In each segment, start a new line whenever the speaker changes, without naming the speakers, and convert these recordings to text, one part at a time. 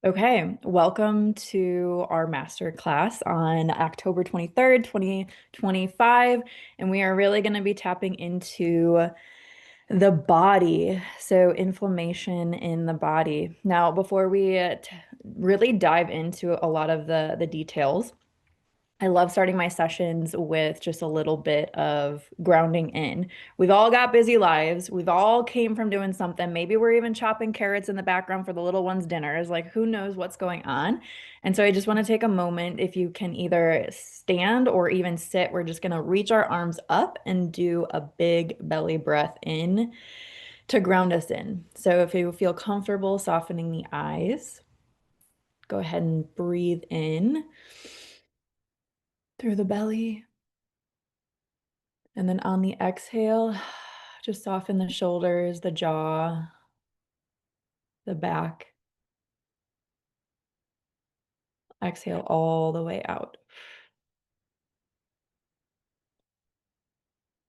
Okay, welcome to our masterclass on October 23rd, 2025. And we are really going to be tapping into the body. So, inflammation in the body. Now, before we really dive into a lot of the details, I love starting my sessions with just a little bit of grounding in. We've all got busy lives. We've all came from doing something. Maybe we're even chopping carrots in the background for the little ones' dinners. Like, who knows what's going on? And so I just want to take a moment. If you can either stand or even sit, we're just going to reach our arms up and do a big belly breath in to ground us in. So if you feel comfortable softening the eyes, go ahead and breathe in through the belly. And then on the exhale, just soften the shoulders, the jaw, the back. Exhale all the way out.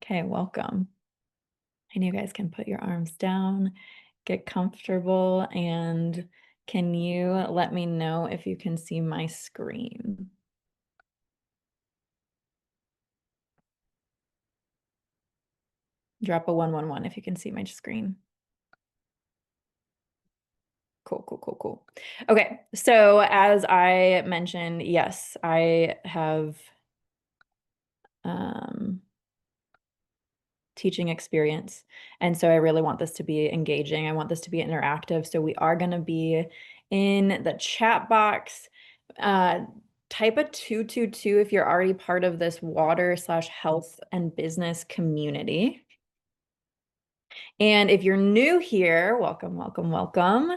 Okay, welcome. And you guys can put your arms down, get comfortable, and can you let me know if you can see my screen? Drop a 111 if you can see my screen. Cool, cool, cool, cool. Okay, so as I mentioned, yes, I have teaching experience. And so I really want this to be engaging. I want this to be interactive. So we are going to be in the chat box. Uh, type a 222 if you're already part of this water/health and business community. And if you're new here, welcome, welcome, welcome.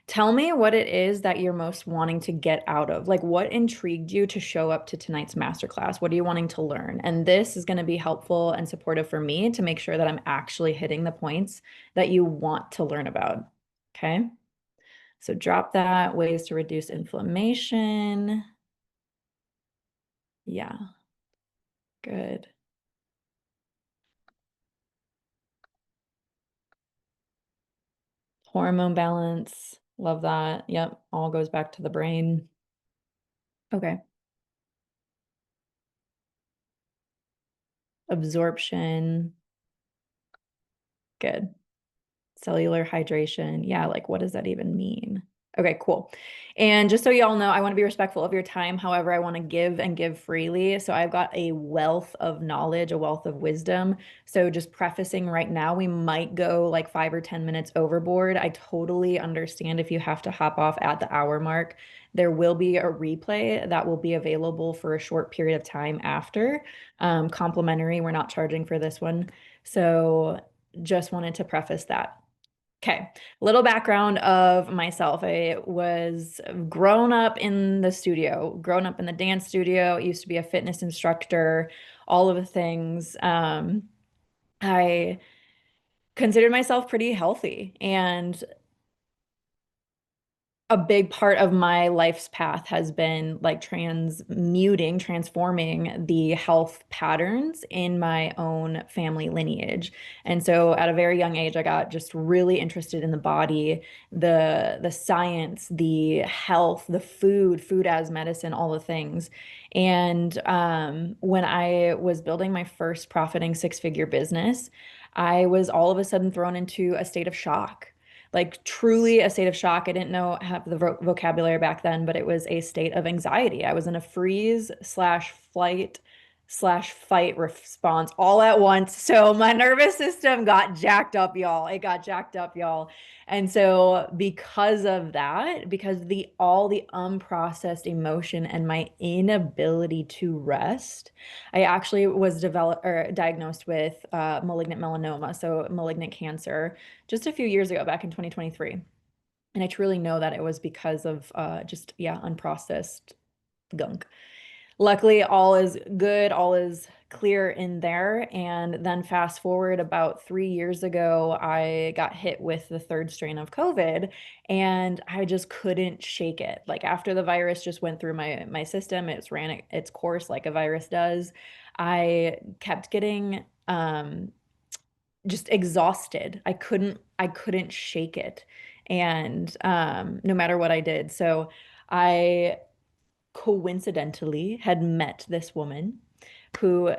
Tell me what it is that you're most wanting to get out of. Like, what intrigued you to show up to tonight's masterclass? What are you wanting to learn? And this is going to be helpful and supportive for me to make sure that I'm actually hitting the points that you want to learn about. Okay. So drop that. Ways to reduce inflammation. Yeah, good. Hormone balance. Love that. Yep. All goes back to the brain. Okay. Absorption. Good. Cellular hydration. Yeah, like what does that even mean? Okay, cool. And just so you all know, I want to be respectful of your time. However, I want to give and give freely. So I've got a wealth of knowledge, a wealth of wisdom. So just prefacing right now, we might go like 5 or 10 minutes overboard. I totally understand if you have to hop off at the hour mark. There will be a replay that will be available for a short period of time after. Complimentary. We're not charging for this one. So just wanted to preface that. Okay, little background of myself. I was grown up in the studio, grown up in the dance studio, used to be a fitness instructor, all of the things. I considered myself pretty healthy, and a big part of my life's path has been like transforming the health patterns in my own family lineage. And so at a very young age, I got just really interested in the body, the science, the health, the food as medicine, all the things. And when I was building my first profiting six-figure business, I was all of a sudden thrown into a state of shock, like truly a state of shock. I didn't know have the vocabulary back then, but it was a state of anxiety. I was in a freeze/flight/fight response all at once. So my nervous system got jacked up, y'all. It got jacked up, y'all. And so because of that, because the all the unprocessed emotion and my inability to rest, I actually was developed or diagnosed with malignant melanoma, so malignant cancer, just a few years ago, back in 2023. And I truly know that it was because of just, yeah, unprocessed gunk. Luckily, all is good, all is clear in there. And then fast forward about 3 years ago, I got hit with the third strain of COVID, and I just couldn't shake it. Like after the virus just went through my system, it's ran its course like a virus does. I kept getting just exhausted. I couldn't shake it. and no matter what I did. So I coincidentally had met this woman who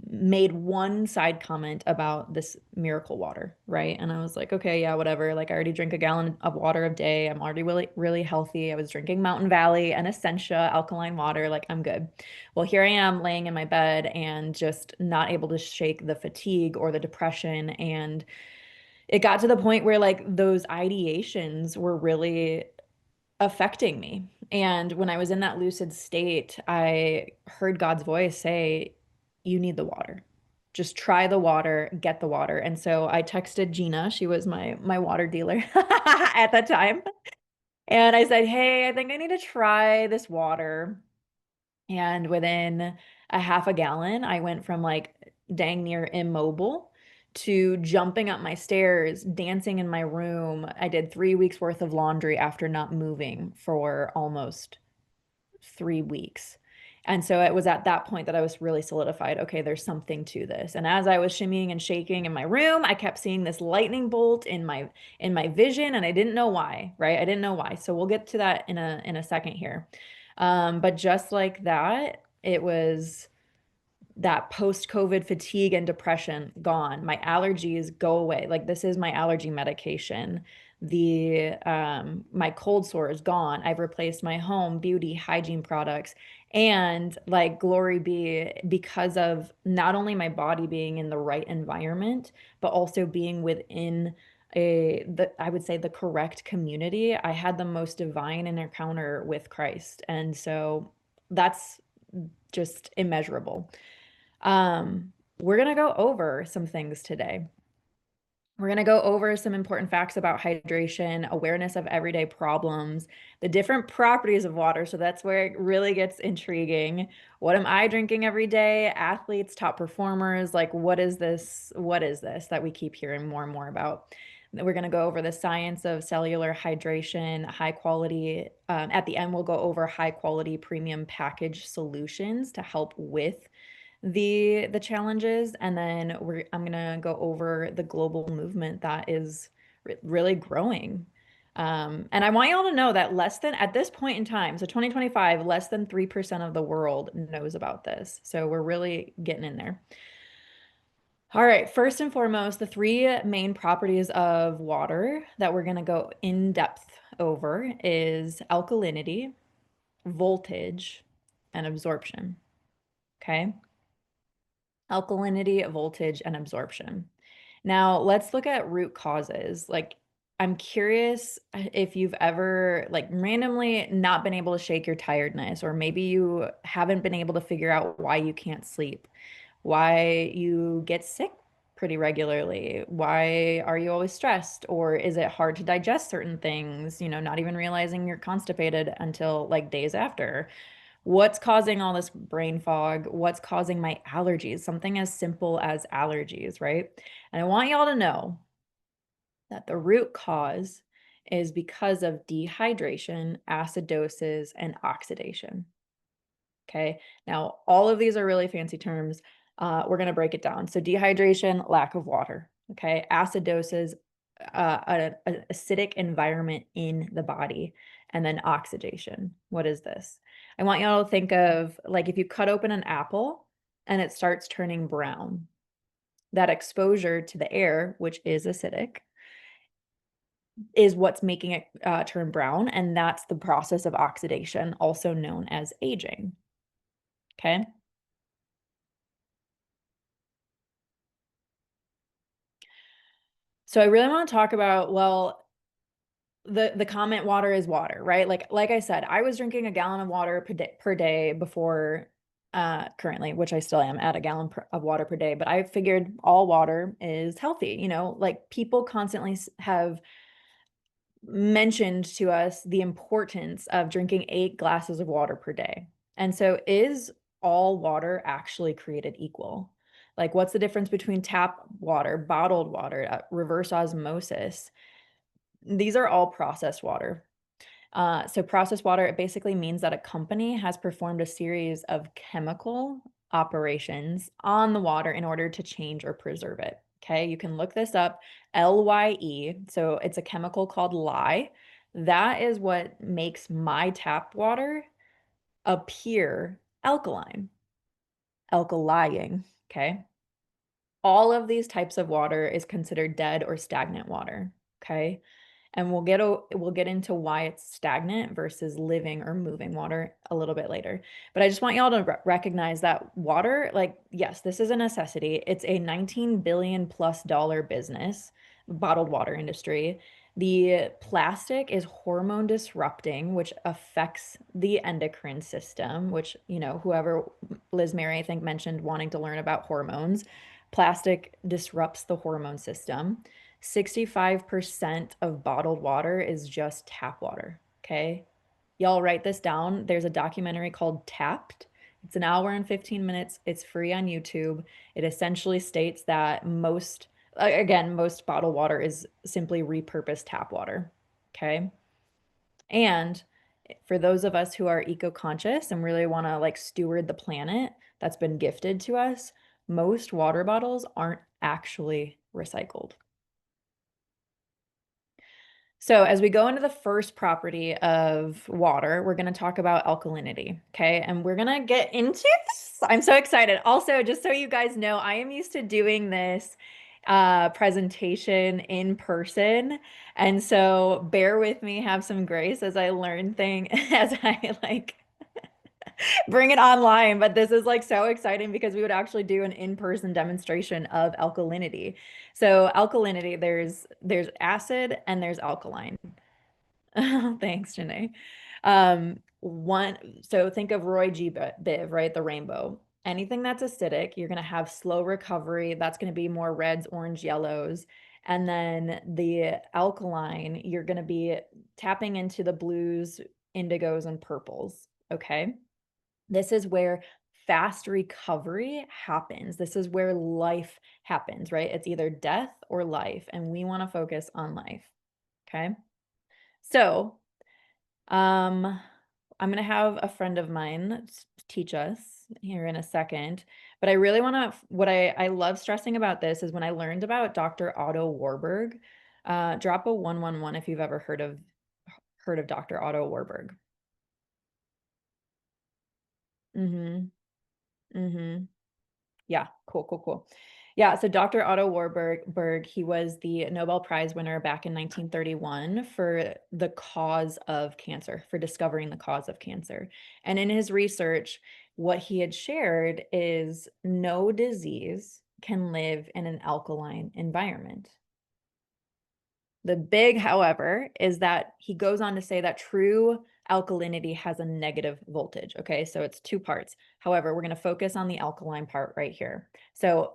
made one side comment about this miracle water, right? And I was like, okay, yeah, whatever. Like I already drink a gallon of water a day. I'm already really, really healthy. I was drinking Mountain Valley and Essentia alkaline water. Like I'm good. Well, here I am laying in my bed and just not able to shake the fatigue or the depression. And it got to the point where like those ideations were really affecting me. And when I was in that lucid state, I heard God's voice say, you need the water. Just try the water, get the water. And so I texted Gina, she was my water dealer at that time. And I said, "Hey, I think I need to try this water." And within a half a gallon, I went from like dang near immobile to jumping up my stairs, dancing in my room. I did 3 weeks worth of laundry after not moving for almost 3 weeks. And so it was at that point that I was really solidified. Okay, there's something to this. And as I was shimmying and shaking in my room, I kept seeing this lightning bolt in my vision, and I didn't know why, right? I didn't know why. So we'll get to that in a second here. But just like that, it was that post-COVID fatigue and depression gone. My allergies go away. Like this is my allergy medication. The my cold sore is gone. I've replaced my home beauty hygiene products. And like glory be because of not only my body being in the right environment, but also being within I would say the correct community. I had the most divine encounter with Christ. And so that's just immeasurable. We're going to go over some things today. We're going to go over some important facts about hydration, awareness of everyday problems, the different properties of water. So that's where it really gets intriguing. What am I drinking every day? Athletes, top performers, like what is this? What is this that we keep hearing more and more about? We're going to go over the science of cellular hydration, high quality. At the end, we'll go over high quality premium package solutions to help with the challenges, and then I'm gonna go over the global movement that is really growing. And I want y'all to know that less than at this point in time, so 2025, less than 3% of the world knows about this. So we're really getting in there. All right, first and foremost, the three main properties of water that we're gonna go in depth over is alkalinity, voltage, and absorption. Okay. Alkalinity, voltage, and absorption. Now, let's look at root causes. Like, I'm curious if you've ever, like, randomly not been able to shake your tiredness, or maybe you haven't been able to figure out why you can't sleep, why you get sick pretty regularly, why are you always stressed, or is it hard to digest certain things, not even realizing you're constipated until like days after. What's causing all this brain fog? What's causing my allergies? Something as simple as allergies, right? And I want y'all to know that the root cause is because of dehydration, acidosis, and oxidation. Okay. Now, all of these are really fancy terms. We're going to break it down. So, dehydration, lack of water. Okay. Acidosis, an acidic environment in the body. And then oxidation. What is this? I want y'all to think of like if you cut open an apple and it starts turning brown, that exposure to the air, which is acidic, is what's making it turn brown. And that's the process of oxidation, also known as aging. Okay. So I really want to talk about, well, the comment water is water, right? Like I said, I was drinking a gallon of water per day before currently, which I still am at a gallon of water per day, but I figured all water is healthy, like people constantly have mentioned to us the importance of drinking 8 glasses of water per day. And so is all water actually created equal? Like what's the difference between tap water, bottled water, reverse osmosis? These are all processed water. So processed water, it basically means that a company has performed a series of chemical operations on the water in order to change or preserve it. Okay, you can look this up, LYE. So it's a chemical called lye. That is what makes my tap water appear alkaline, alkalying. Okay. All of these types of water is considered dead or stagnant water. Okay. And we'll get into why it's stagnant versus living or moving water a little bit later. But I just want y'all to recognize that water, like, yes, this is a necessity. It's a $19 billion plus business, bottled water industry. The plastic is hormone disrupting, which affects the endocrine system, which, whoever Liz Mary, I think, mentioned wanting to learn about hormones. Plastic disrupts the hormone system. 65% of bottled water is just tap water. Okay. Y'all write this down. There's a documentary called Tapped. It's an hour and 15 minutes. It's free on YouTube. It essentially states that most bottled water is simply repurposed tap water. Okay. And for those of us who are eco-conscious and really want to like steward the planet that's been gifted to us, most water bottles aren't actually recycled. So as we go into the first property of water, we're going to talk about alkalinity, okay? And we're going to get into this. I'm so excited. Also, just so you guys know, I am used to doing this presentation in person. And so bear with me, have some grace as I learn things, as I like bring it online. But this is like so exciting because we would actually do an in-person demonstration of alkalinity. So alkalinity, there's acid and there's alkaline. Thanks, Janae. So think of Roy G. Biv, right? The rainbow. Anything that's acidic, you're going to have slow recovery. That's going to be more reds, orange, yellows. And then the alkaline, you're going to be tapping into the blues, indigos, and purples. Okay. This is where fast recovery happens. This is where life happens, right? It's either death or life, and we want to focus on life. Okay. So, I'm gonna have a friend of mine teach us here in a second, but I really want to, what I love stressing about this is when I learned about Dr. Otto Warburg, drop a 111 if you've ever heard of Dr. Otto Warburg. Mm-hmm. Mm-hmm. Yeah, cool. Yeah, so Dr. Otto Warburg, he was the Nobel Prize winner back in 1931 for the cause of cancer, for discovering the cause of cancer. And in his research, what he had shared is no disease can live in an alkaline environment. The big, however, is that he goes on to say that true alkalinity has a negative voltage. Okay, so it's two parts. However, we're going to focus on the alkaline part right here. So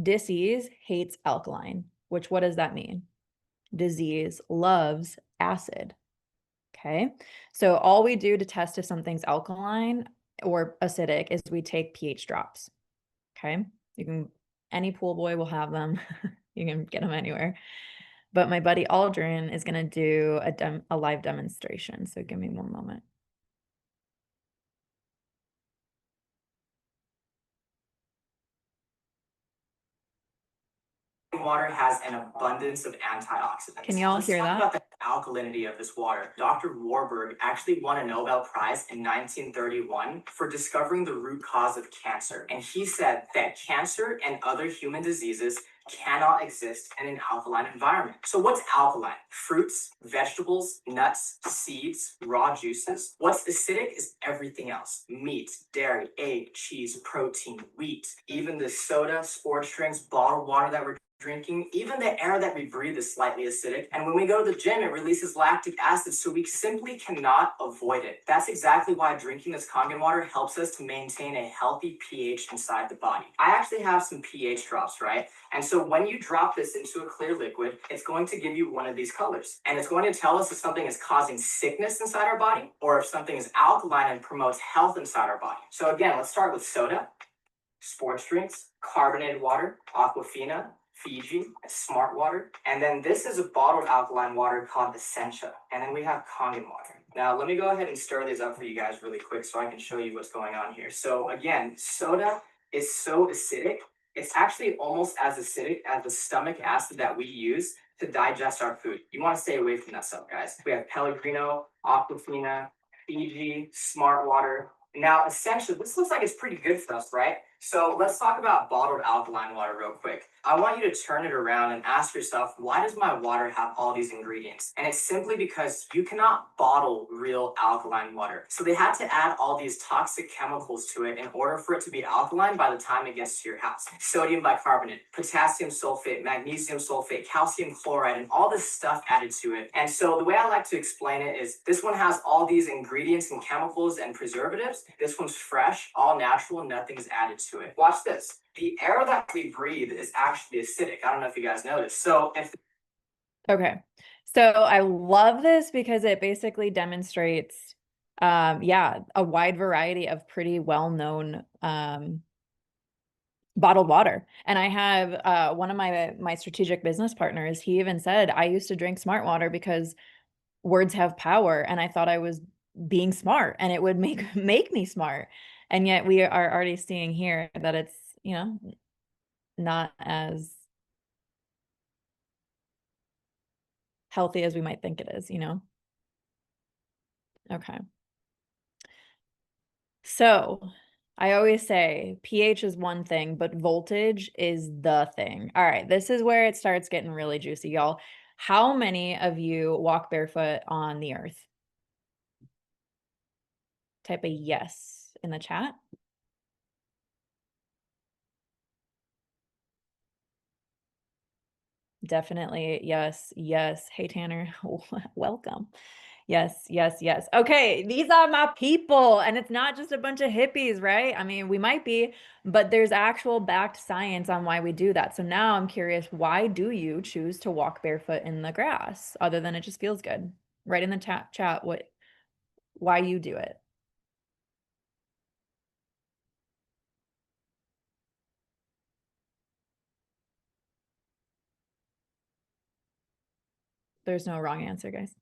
disease hates alkaline, which what does that mean? Disease loves acid. Okay, so all we do to test if something's alkaline or acidic is we take pH drops. Okay, any pool boy will have them. You can get them anywhere. But my buddy Aldrin is going to do a live demonstration. So give me one moment.
Water has an abundance of antioxidants.
Can y'all hear that?
Let's talk about the alkalinity of this water. Dr. Warburg actually won a Nobel Prize in 1931 for discovering the root cause of cancer. And he said that cancer and other human diseases cannot exist in an alkaline environment. So what's alkaline? Fruits, vegetables, nuts, seeds, raw juices. What's acidic is everything else. Meat, dairy, egg, cheese, protein, wheat, even the soda, sports drinks, bottled water that we're drinking, even the air that we breathe is slightly acidic. And when we go to the gym, it releases lactic acid, so we simply cannot avoid it. That's exactly why drinking this Kangen water helps us to maintain a healthy pH inside the body. I actually have some pH drops, right? And so when you drop this into a clear liquid, it's going to give you one of these colors. And it's going to tell us if something is causing sickness inside our body or if something is alkaline and promotes health inside our body. So again, let's start with soda, sports drinks, carbonated water, Aquafina, Fiji, Smart Water. And then this is a bottled alkaline water called Essentia. And then we have Kangen water. Now, let me go ahead and stir these up for you guys really quick so I can show you what's going on here. So again, soda is so acidic It's actually almost as acidic as the stomach acid that we use to digest our food. You want to stay away from that stuff, guys. We have Pellegrino, Aquafina, Fiji, Smart Water. Now, essentially, this looks like it's pretty good for us, right? So let's talk about bottled alkaline water real quick. I want you to turn it around and ask yourself, why does my water have all these ingredients? And it's simply because you cannot bottle real alkaline water. So they had to add all these toxic chemicals to it in order for it to be alkaline by the time it gets to your house. Sodium bicarbonate, potassium sulfate, magnesium sulfate, calcium chloride, and all this stuff added to it. And so the way I like to explain it is this one has all these ingredients and chemicals and preservatives. This one's fresh, all natural, nothing's added to it. Watch this. The air that we breathe is actually acidic. I don't know if you guys know this. So if
Okay. So I love this because it basically demonstrates, yeah, a wide variety of pretty well-known bottled water. And I have one of my strategic business partners, he even said, I used to drink smart water because words have power, and I thought I was being smart and it would make me smart. And yet we are already seeing here that it's, not as healthy as we might think it is. Okay. So I always say pH is one thing, but voltage is the thing. All right, this is where it starts getting really juicy, y'all. How many of you walk barefoot on the earth? Type a yes in the chat. Definitely. Yes. Yes. Hey, Tanner. Welcome. Yes, yes, yes. Okay, these are my people. And it's not just a bunch of hippies, right? I mean, we might be, but there's actual backed science on why we do that. So now I'm curious, why do you choose to walk barefoot in the grass other than it just feels good? Write in the chat why you do it. There's no wrong answer, guys.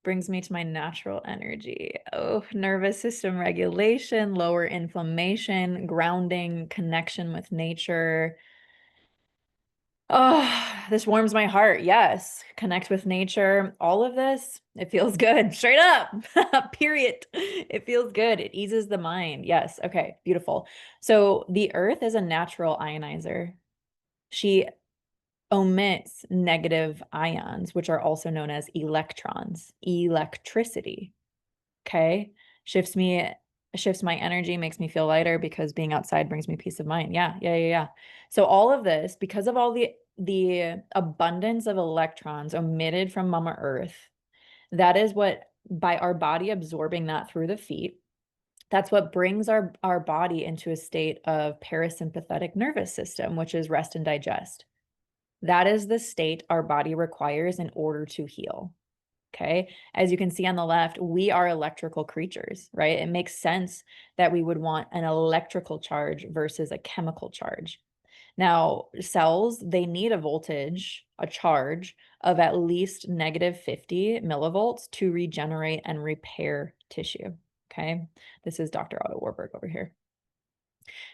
Brings me to my natural energy. Oh, nervous system regulation, lower inflammation, grounding, connection with nature. Oh, this warms my heart. Yes. Connect with nature. All of this, it feels good. Straight up. Period. It feels good. It eases the mind. Yes. Okay. Beautiful. So the earth is a natural ionizer. She omits negative ions, which are also known as electrons, electricity. Okay. Shifts my energy, makes me feel lighter because being outside brings me peace of mind. Yeah. So all of this, because of all the abundance of electrons omitted from Mama Earth, that is what, by our body absorbing that through the feet, that's what brings our body into a state of parasympathetic nervous system, which is rest and digest. That is the state our body requires in order to heal. Okay. As you can see on the left, we are electrical creatures, right? It makes sense that we would want an electrical charge versus a chemical charge. Now, cells, they need a voltage, a charge of at least -50 millivolts to regenerate and repair tissue. Okay. This is Dr. Otto Warburg over here.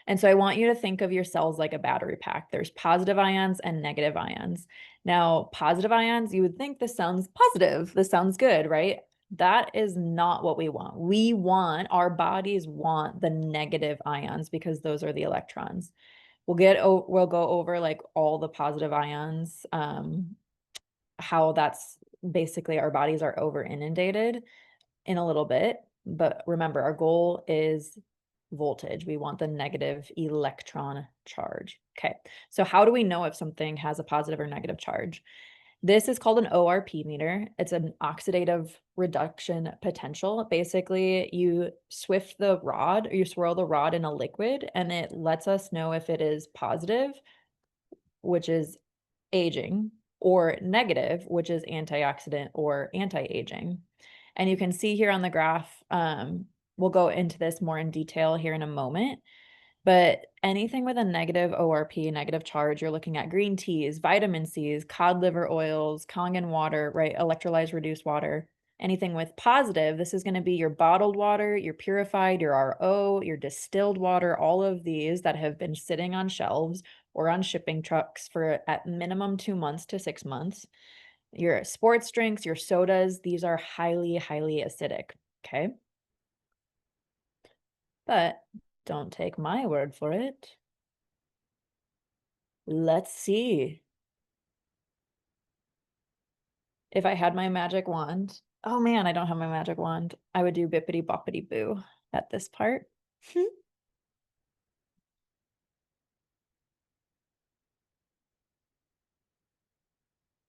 And so I want you to think of your cells like a battery pack. There's positive ions and negative ions. Now, positive ions, you would think this sounds positive. This sounds good, right? That is not what we want. Our bodies want the negative ions because those are the electrons. We'll go over like all the positive ions, how that's basically our bodies are over inundated in a little bit. But remember, our goal is voltage. We want the negative electron charge. Okay, so how do we know if something has a positive or negative charge? This is called an ORP meter. It's an oxidative reduction potential. Basically, you you swirl the rod in a liquid, and it lets us know if it is positive, which is aging, or negative, which is antioxidant or anti-aging. And you can see here on the graph, we'll go into this more in detail here in a moment, but anything with a negative ORP, negative charge, you're looking at green teas, vitamin C's, cod liver oils, Kangen water, right? Electrolyzed reduced water. Anything with positive, this is going to be your bottled water, your purified, your RO, your distilled water, all of these that have been sitting on shelves or on shipping trucks for at minimum 2 months to 6 months. Your sports drinks, your sodas, these are highly, highly acidic. Okay. But don't take my word for it. Let's see. If I had my magic wand, oh man, I don't have my magic wand. I would do bippity boppity boo at this part.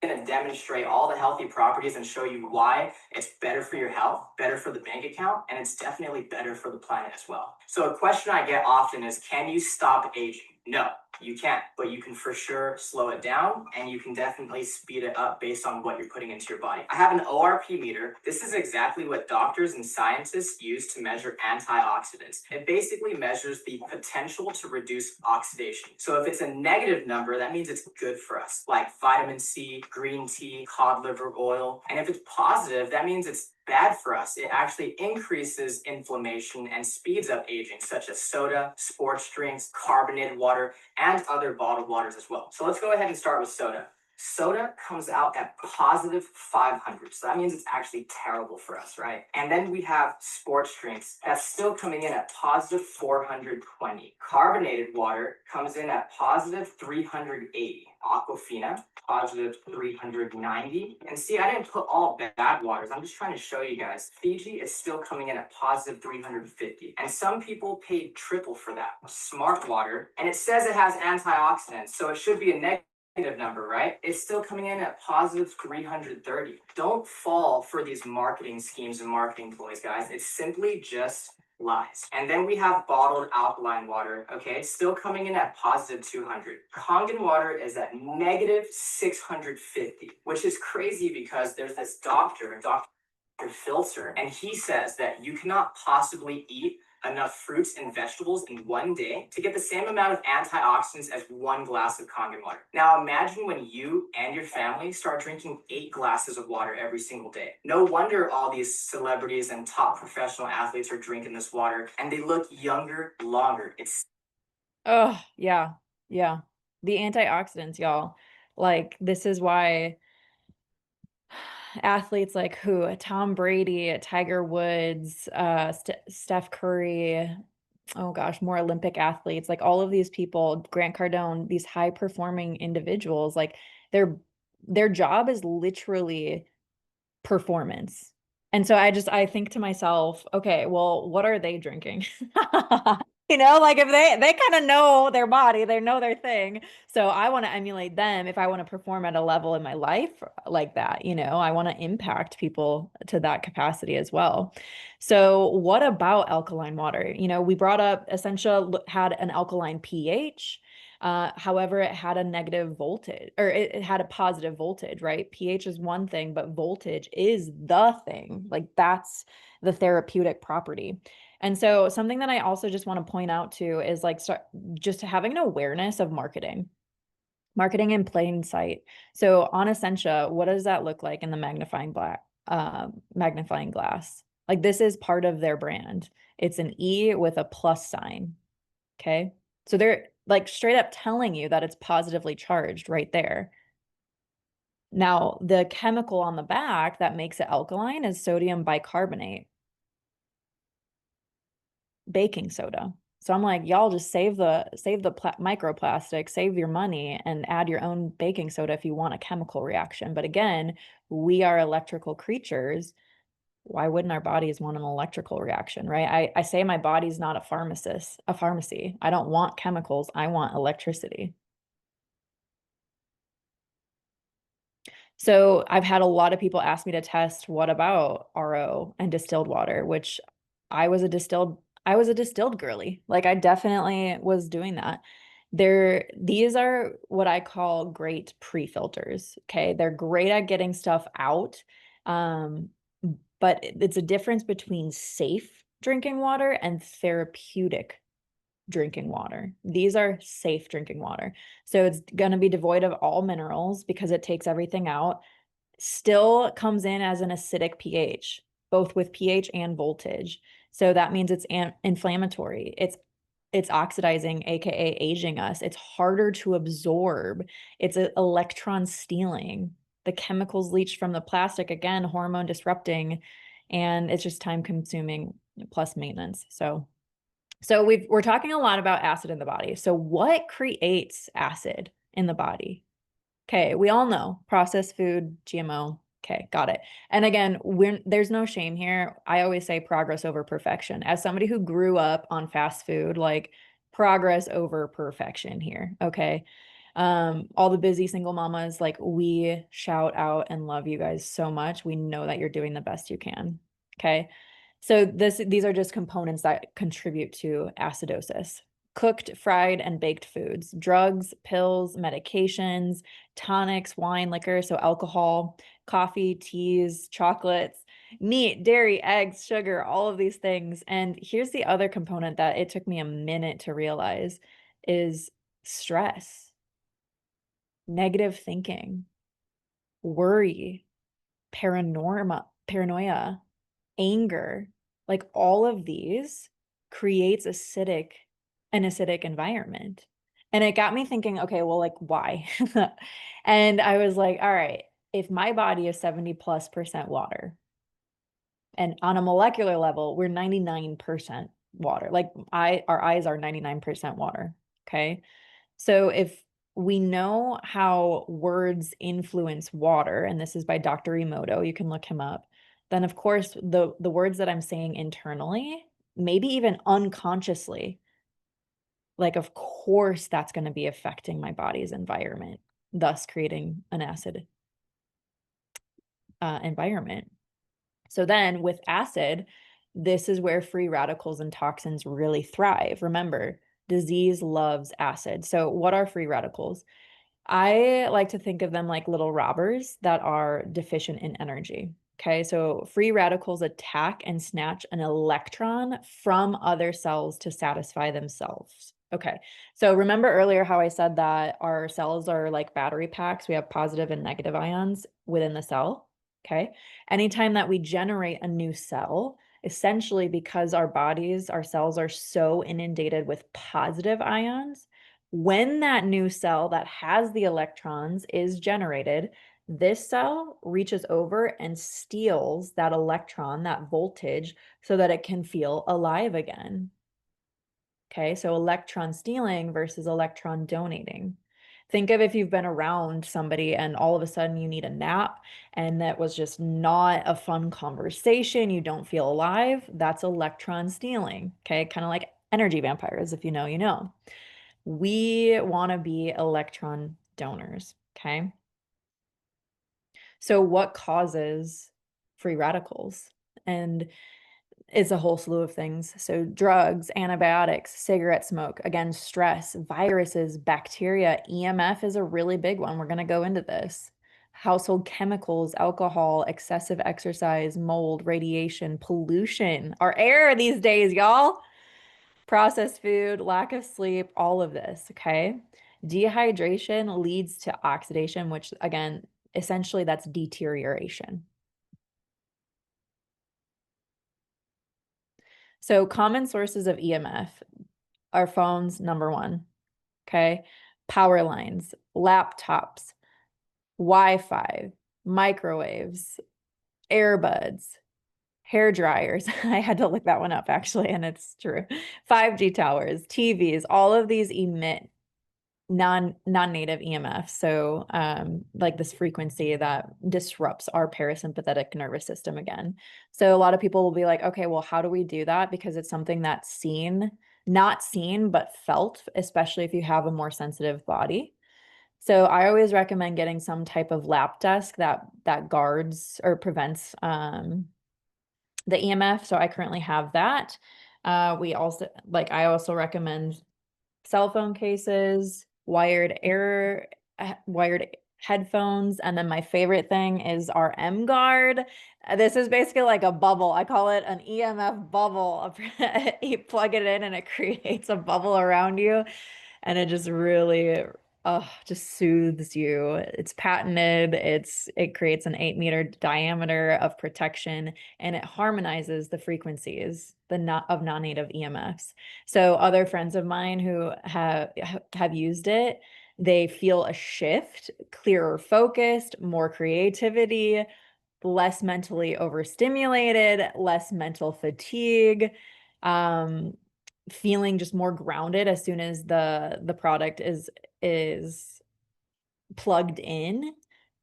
Going to demonstrate all the healthy properties and show you why it's better for your health, better for the bank account, and it's definitely better for the planet as well. So a question I get often is, can you stop aging? No, you can't, but you can for sure slow it down, and you can definitely speed it up based on what you're putting into your body. I have an ORP meter. This is exactly what doctors and scientists use to measure antioxidants. It basically measures the potential to reduce oxidation. So if it's a negative number, that means it's good for us, like vitamin C, green tea, cod liver oil. And if it's positive, that means it's bad for us. It actually increases inflammation and speeds up aging, such as soda, sports drinks, carbonated water, and other bottled waters as well. So let's go ahead and start with soda. Soda comes out at positive 500. So that means it's actually terrible for us, right? And then we have sports drinks that's still coming in at positive 420. Carbonated water comes in at positive 380. Aquafina, positive 390. And see, I didn't put all bad waters. I'm just trying to show you guys. Fiji is still coming in at positive 350. And some people paid triple for that. Smart water, and it says it has antioxidants, so it should be a negative number, right? It's still coming in at positive 330. Don't fall for these marketing schemes and marketing ploys, guys. It's simply just lies. And then we have bottled alkaline water, okay? Still coming in at positive 200. Kangen water is at negative 650, which is crazy because there's this Dr. Filter, and he says that you cannot possibly eat enough fruits and vegetables in one day to get the same amount of antioxidants as 1 glass of Kangen water. Now imagine when you and your family start drinking 8 glasses of water every single day. No wonder all these celebrities and top professional athletes are drinking this water, and they look younger longer. It's
Oh, yeah. Yeah. The antioxidants, y'all. Like, this is why athletes like who? Tom Brady, Tiger Woods, Steph Curry, oh gosh, more Olympic athletes, like all of these people, Grant Cardone, these high performing individuals, like their job is literally performance. And so I think to myself, okay, well, what are they drinking? Like if they kind of know their body, they know their thing. So I want to emulate them if I want to perform at a level in my life like that, I want to impact people to that capacity as well. So what about alkaline water? We brought up Essentia had an alkaline pH. However, it had a negative voltage, or it had a positive voltage, right? pH is one thing, but voltage is the thing. Like that's the therapeutic property. And so something that I also just want to point out too is like just having an awareness of marketing in plain sight. So on Essentia, what does that look like in the magnifying glass? Like this is part of their brand. It's an E with a plus sign. Okay. So they're like straight up telling you that it's positively charged right there. Now, the chemical on the back that makes it alkaline is sodium bicarbonate, baking soda. So I'm like, y'all just save the microplastic, save your money, and add your own baking soda if you want a chemical reaction. But again, we are electrical creatures. Why wouldn't our bodies want an electrical reaction, right? I say my body's not a pharmacy. I don't want chemicals. I want electricity. So I've had a lot of people ask me to test what about RO and distilled water, which I was a distilled girly. Like I definitely was doing that. These are what I call great pre-filters. Okay. They're great at getting stuff out. Um, but it's a difference between safe drinking water and therapeutic drinking water. These are safe drinking water. So it's going to be devoid of all minerals because it takes everything out. still comes in as an acidic pH, both with pH and voltage. So that means it's inflammatory. It's oxidizing, aka aging us. It's harder to absorb. It's a electron stealing. The chemicals leach from the plastic, again, hormone disrupting, and it's just time consuming plus maintenance. So we're talking a lot about acid in the body. So what creates acid in the body? Okay, we all know processed food, GMO. Okay, got it. And again, there's no shame here. I always say progress over perfection. As somebody who grew up on fast food, like progress over perfection here. Okay. All the busy single mamas, like we shout out and love you guys so much. We know that you're doing the best you can. Okay. So these are just components that contribute to acidosis. Cooked, fried, and baked foods, drugs, pills, medications, tonics, wine, liquor, so alcohol, coffee, teas, chocolates, meat, dairy, eggs, sugar, all of these things. And here's the other component that it took me a minute to realize is stress, negative thinking, worry, paranoia, anger, like all of these creates an acidic environment. And it got me thinking, okay, well, like why? And I was like, all right, if my body is 70+% water, and on a molecular level, we're 99% water. Like our eyes are 99% water. Okay. So if we know how words influence water, and this is by Dr. Emoto, you can look him up, then of course the words that I'm saying internally, maybe even unconsciously, like of course that's going to be affecting my body's environment, thus creating an acid environment. So then with acid, this is where free radicals and toxins really thrive. Remember, disease loves acid. So what are free radicals? I like to think of them like little robbers that are deficient in energy. Okay, so free radicals attack and snatch an electron from other cells to satisfy themselves. Okay, so remember earlier how I said that our cells are like battery packs? We have positive and negative ions within the cell. Okay, anytime that we generate a new cell, essentially because our cells are so inundated with positive ions, when that new cell that has the electrons is generated, this cell reaches over and steals that electron, that voltage, so that it can feel alive again. Okay, so electron stealing versus electron donating. Think of if you've been around somebody and all of a sudden you need a nap and that was just not a fun conversation, you don't feel alive, that's electron stealing. Okay, kind of like energy vampires, if you know, you know. We want to be electron donors, okay? So what causes free radicals? And it's a whole slew of things. So drugs, antibiotics, cigarette smoke, again, stress, viruses, bacteria, EMF is a really big one. We're going to go into this. Household chemicals, alcohol, excessive exercise, mold, radiation, pollution, our air these days, y'all. Processed food, lack of sleep, all of this, okay? Dehydration leads to oxidation, which again, essentially that's deterioration. So common sources of EMF are phones, number one, okay? Power lines, laptops, Wi-Fi, microwaves, earbuds, hair dryers. I had to look that one up actually, and it's true. 5G towers, TVs, all of these emit non-native EMF. So like this frequency that disrupts our parasympathetic nervous system again. So a lot of people will be like, okay, well, how do we do that? Because it's something that's not seen, but felt, especially if you have a more sensitive body. So I always recommend getting some type of lap desk that guards or prevents the EMF. So I currently have that. I also recommend cell phone cases, wired headphones, and then my favorite thing is our M Guard. This is basically like a bubble. I call it an EMF bubble. You plug it in and it creates a bubble around you, and it just really just soothes you. It's patented. It creates an 8-meter diameter of protection, and it harmonizes the frequencies of non-native EMFs. So other friends of mine who have used it, they feel a shift, clearer focused, more creativity, less mentally overstimulated, less mental fatigue, um, feeling just more grounded as soon as the product is plugged in,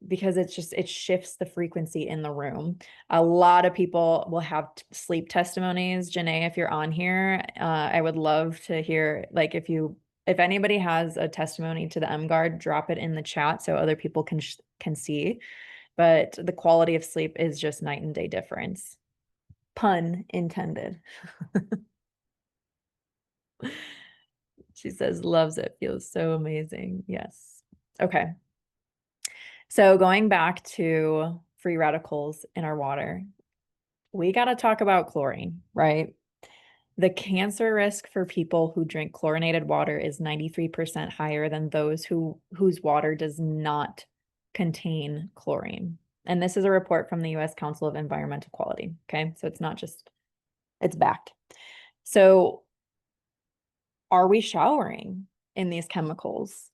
because it shifts the frequency in the room. A lot of people will have sleep testimonies. Janae, if you're on here, I would love to hear, like, if anybody has a testimony to the M Guard, drop it in the chat so other people can see. But the quality of sleep is just night and day difference. Pun intended. She says, loves it, feels so amazing. Yes. Okay. So going back to free radicals in our water, we got to talk about chlorine, right? The cancer risk for people who drink chlorinated water is 93% higher than those whose water does not contain chlorine. And this is a report from the US Council of Environmental Quality. Okay. So it's not just, it's backed. So are we showering in these chemicals?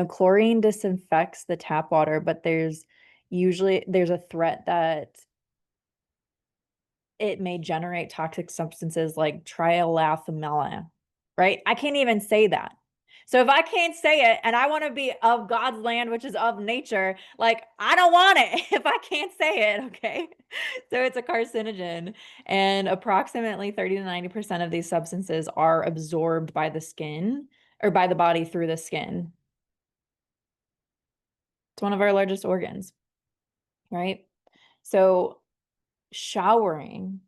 Chlorine disinfects the tap water, but there's a threat that it may generate toxic substances like triethylamine, right? I can't even say that. So if I can't say it and I want to be of God's land, which is of nature, like I don't want it if I can't say it, okay? So it's a carcinogen, and approximately 30 to 90% of these substances are absorbed by the skin or by the body through the skin. It's one of our largest organs, right? So showering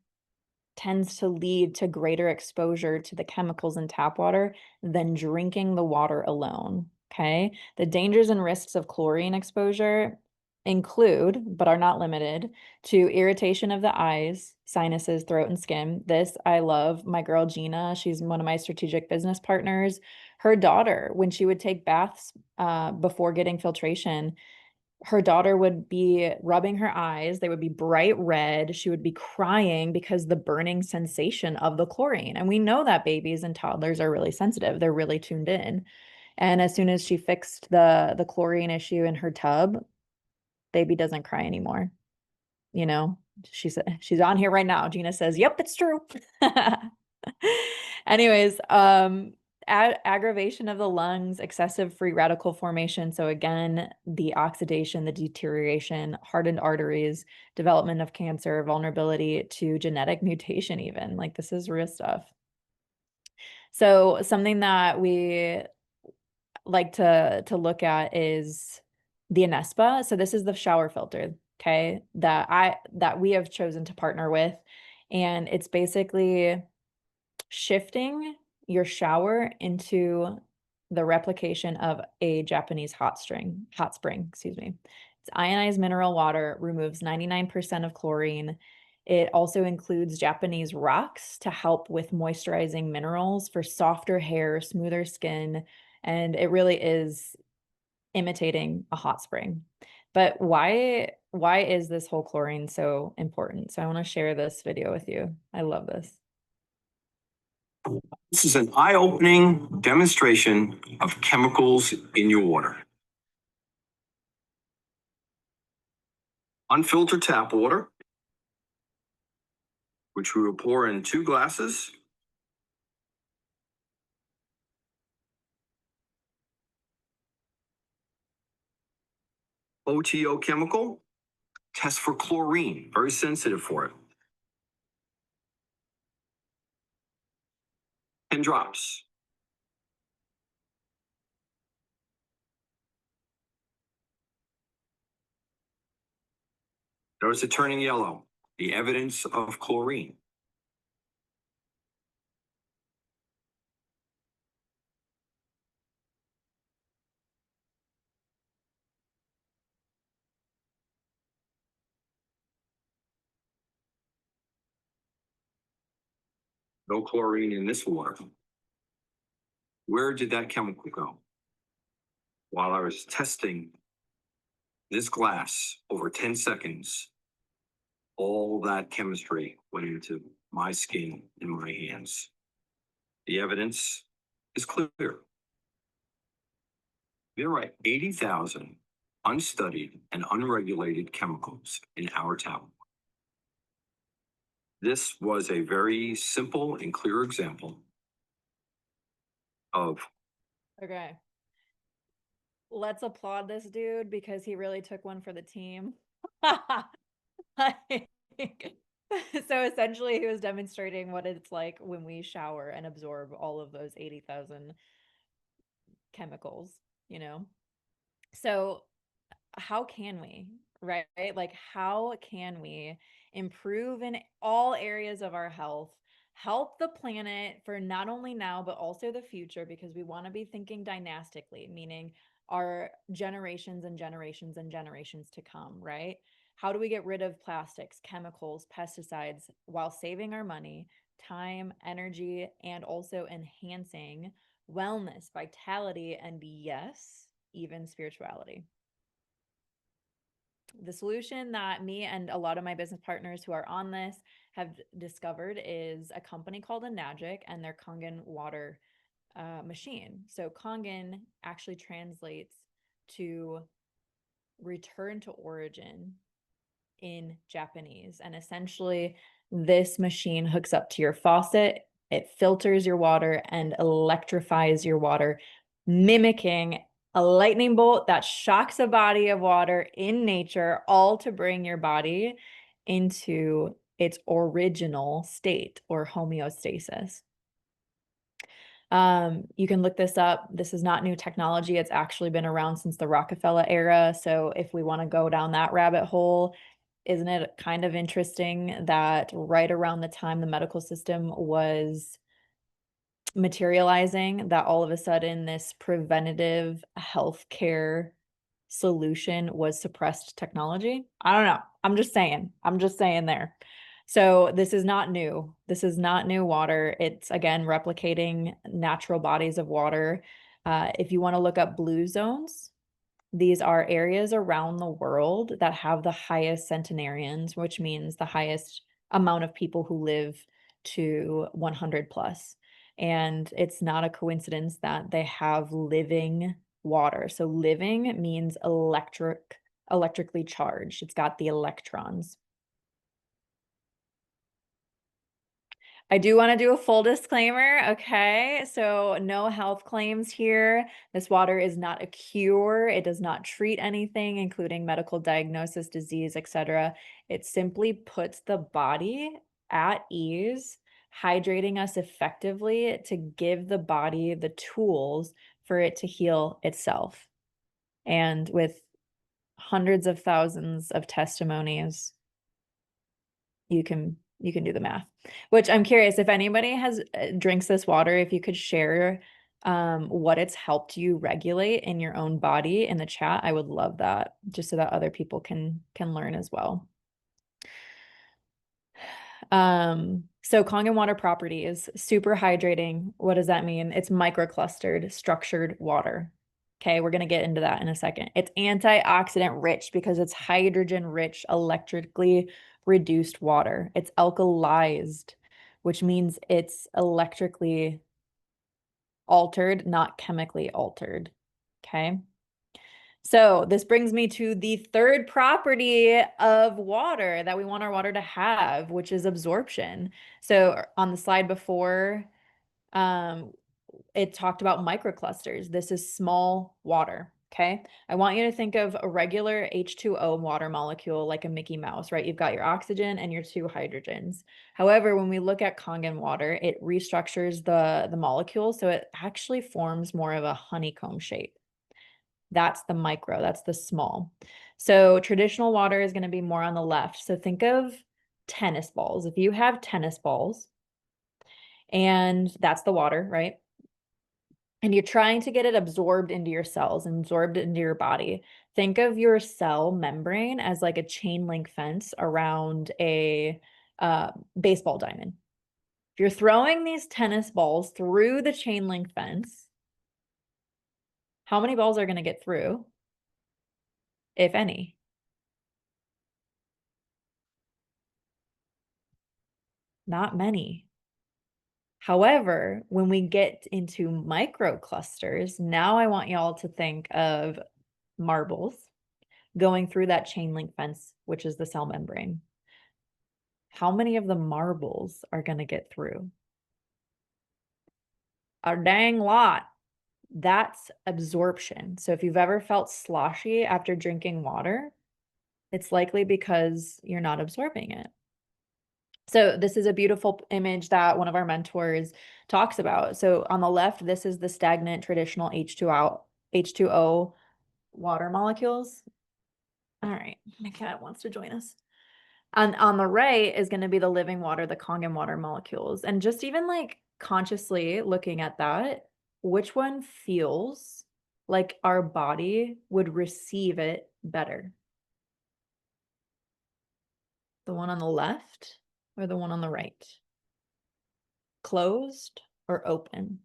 tends to lead to greater exposure to the chemicals in tap water than drinking the water alone. Okay. The dangers and risks of chlorine exposure include, but are not limited to, irritation of the eyes, sinuses, throat, and skin. This I love. My girl Gina, she's one of my strategic business partners. Her daughter, when she would take baths before getting filtration, her daughter would be rubbing her eyes. They would be bright red. She would be crying because the burning sensation of the chlorine. And we know that babies and toddlers are really sensitive. They're really tuned in. And as soon as she fixed the chlorine issue in her tub, baby doesn't cry anymore. You know, she's on here right now. Gina says, "Yep, it's true." Anyways, aggravation of the lungs, excessive free radical formation. So again, the oxidation, the deterioration, hardened arteries, development of cancer, vulnerability to genetic mutation even. Like, this is real stuff. So something that we like to look at is the Anespa. So this is the shower filter, okay, that we have chosen to partner with. And it's basically shifting your shower into the replication of a Japanese hot spring, excuse me. It's ionized mineral water, removes 99% of chlorine. It also includes Japanese rocks to help with moisturizing minerals for softer hair, smoother skin, and it really is imitating a hot spring. But why is this whole chlorine so important? So I want to share this video with you. I love this.
This is an eye-opening demonstration of chemicals in your water. Unfiltered tap water, which we will pour in 2 glasses. OTO chemical, test for chlorine, very sensitive for it. 10 drops. Notice it turning yellow, the evidence of chlorine. No chlorine in this water. Where did that chemical go? while I was testing this glass over 10 seconds, all that chemistry went into my skin and my hands. The evidence is clear. There are 80,000 unstudied and unregulated chemicals in our tap. This was a very simple and clear example of.
Okay. Let's applaud this dude because he really took one for the team. Like, so essentially, he was demonstrating what it's like when we shower and absorb all of those 80,000 chemicals, you know? So how can we, right? Like, how can we improve in all areas of our health, help the planet for not only now, but also the future? Because we want to be thinking dynastically, meaning our generations and generations and generations to come, right? How do we get rid of plastics, chemicals, pesticides while saving our money, time, energy, and also enhancing wellness, vitality, and yes, even spirituality? The solution that me and a lot of my business partners who are on this have discovered is a company called Enagic and their Kangen water machine. So Kangen actually translates to return to origin in Japanese. And essentially, this machine hooks up to your faucet, it filters your water and electrifies your water, mimicking a lightning bolt that shocks a body of water in nature, all to bring your body into its original state or homeostasis. You can look this up. This is not new technology. It's actually been around since the Rockefeller era. So if we want to go down that rabbit hole, isn't it kind of interesting that right around the time the medical system was materializing, that all of a sudden this preventative healthcare solution was suppressed technology? I don't know. I'm just saying. I'm just saying there. So this is not new. This is not new water. It's again replicating natural bodies of water. If you want to look up blue zones, these are areas around the world that have the highest centenarians, which means the highest amount of people who live to 100 plus. And it's not a coincidence that they have living water. So living means electrically charged. It's got the electrons. I do want to do a full disclaimer. Okay. So, no health claims here. This water is not a cure. It does not treat anything, including medical diagnosis, disease, etc. It simply puts the body at ease, hydrating us effectively to give the body the tools for it to heal itself. And with hundreds of thousands of testimonies, you can do the math. Which I'm curious if anybody has drinks this water, if you could share what it's helped you regulate in your own body in the chat, I would love that, just so that other people can learn as well. So Kangen water properties, super hydrating. What does that mean? It's microclustered, structured water. Okay, we're going to get into that in a second. It's antioxidant rich because it's hydrogen rich, electrically reduced water. It's alkalized, which means it's electrically altered, not chemically altered. Okay. So this brings me to the third property of water that we want our water to have, which is absorption. So on the slide before, it talked about microclusters. This is small water, okay? I want you to think of a regular H2O water molecule like a Mickey Mouse, right? You've got your oxygen and your two hydrogens. However, when we look at Kangen water, it restructures the molecule, so it actually forms more of a honeycomb shape. That's the micro, that's the small. So traditional water is going to be more on the left. So think of tennis balls. If you have tennis balls, and that's the water, right? And you're trying to get it absorbed into your cells and absorbed into your body. Think of your cell membrane as like a chain link fence around a baseball diamond. If you're throwing these tennis balls through the chain link fence, How many balls are going to get through, if any? Not many. However, when we get into microclusters, now I want y'all to think of marbles going through that chain link fence, which is the cell membrane. How many of the marbles are going to get through? A dang lot. That's absorption. So if you've ever felt sloshy after drinking water, it's likely because you're not absorbing it. So this is a beautiful image that one of our mentors talks about. So on the left, this is the stagnant traditional H2O water molecules. All right, my cat wants to join us. And on the right is going to be the living water, the Kangen water molecules. And just even like consciously looking at that, which one feels like our body would receive it better? The one on the left or the one on the right? Closed or open?